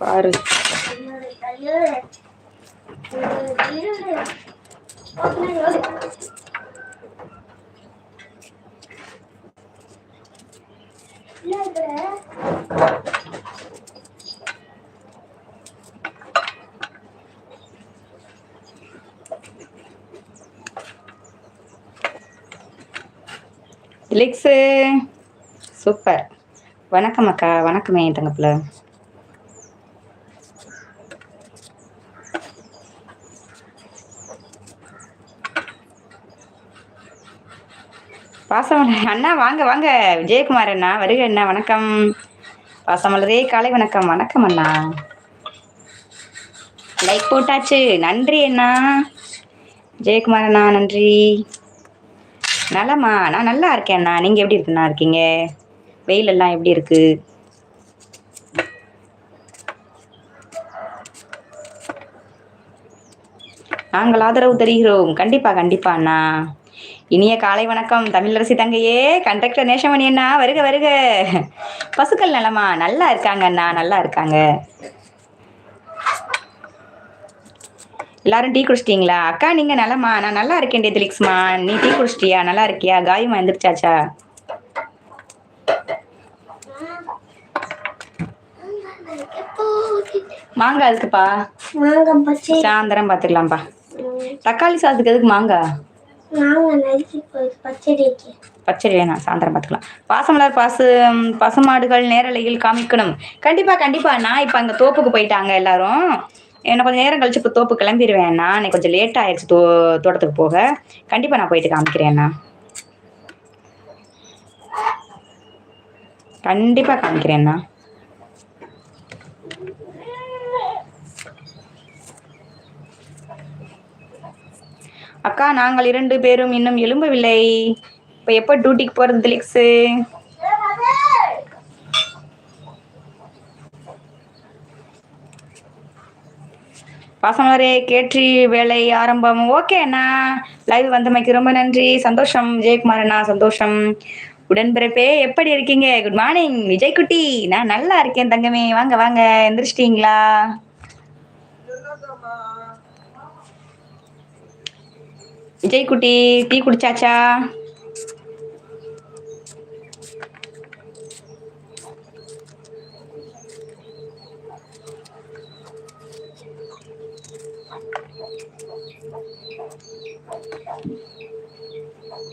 பாரு லிக்ஸு சூப்பர். வணக்கம் அக்கா. வணக்கமே தங்கப்பில். பாசமலர் அண்ணா வாங்க வாங்க. விஜயகுமார் அண்ணா வருக அண்ணா. வணக்கம் பாசமலரே. காலை வணக்கம். வணக்கம் அண்ணா. லைக் போட்டாச்சு. நன்றி அண்ணா. விஜயகுமார் அண்ணா நன்றி. நலமா? நான் நல்லா இருக்கேன் அண்ணா. நீங்க எப்படி இருக்குண்ணா இருக்கீங்க? வெயில் எல்லாம் எப்படி இருக்கு? நாங்கள் ஆதரவு தருகிறோம். கண்டிப்பா கண்டிப்பா அண்ணா. இனிய காலை வணக்கம் தமிழரசி தங்கையே. கண்டக்டர் நேசமணி அண்ணா வருக வருக. பசுக்கள் நலமா? நல்லா இருக்காங்க அண்ணா. நல்லா இருக்காங்க. எல்லாரும் டீ குடிச்சிட்டீங்களா? அக்கா நீங்க நலமா? நான் நல்லா இருக்கேன் டெலிக்ஸ்மா. நீ டீ குடிச்சிட்டியா? நல்லா இருக்கியா? காயமா எந்திரிச்சாச்சா? மாங்காய் இருக்குப்பா. சாயந்தரம் பாத்துக்கலாம்ப்பா. தக்காளி சாதத்துக்கு எதுக்கு மாங்காய்? பச்சடி வேணாம், சாயந்தரம் பார்த்துக்கலாம். பாசமலர் பசுமாடுகள் நேரலையில் காமிக்கணும். கண்டிப்பா கண்டிப்பா. நான் இப்ப அங்க தோப்புக்கு போயிட்டாங்க எல்லாரும். என்ன கொஞ்சம் நேரம் கழிச்சு இப்போ தோப்பு கிளம்பிடுவேண்ணா. எனக்கு கொஞ்சம் லேட் ஆயிடுச்சு தோட்டத்துக்கு போக. கண்டிப்பா நான் போயிட்டு காமிக்கிறேண்ணா. கண்டிப்பா காமிக்கிறேண்ணா. அக்கா நாங்கள் 2 பேரும் இன்னும் எழும்பவில்லை. இப்ப எப்ப டியூட்டிக்கு போறது லிக்ஸு? பாசமலரே கேட்ரி வேலை ஆரம்பம். ஓகே அண்ணா. லைவ் வந்தமைக்கு ரொம்ப நன்றி. சந்தோஷம் விஜயகுமார் அண்ணா. சந்தோஷம். உடன்பிறப்பே எப்படி இருக்கீங்க? குட் மார்னிங் விஜய் குட்டி. நான் நல்லா இருக்கேன் தங்கமே. வாங்க வாங்க. எந்திரிச்சிட்டீங்களா? விஜய் குட்டி டீ குடிச்சாச்சா?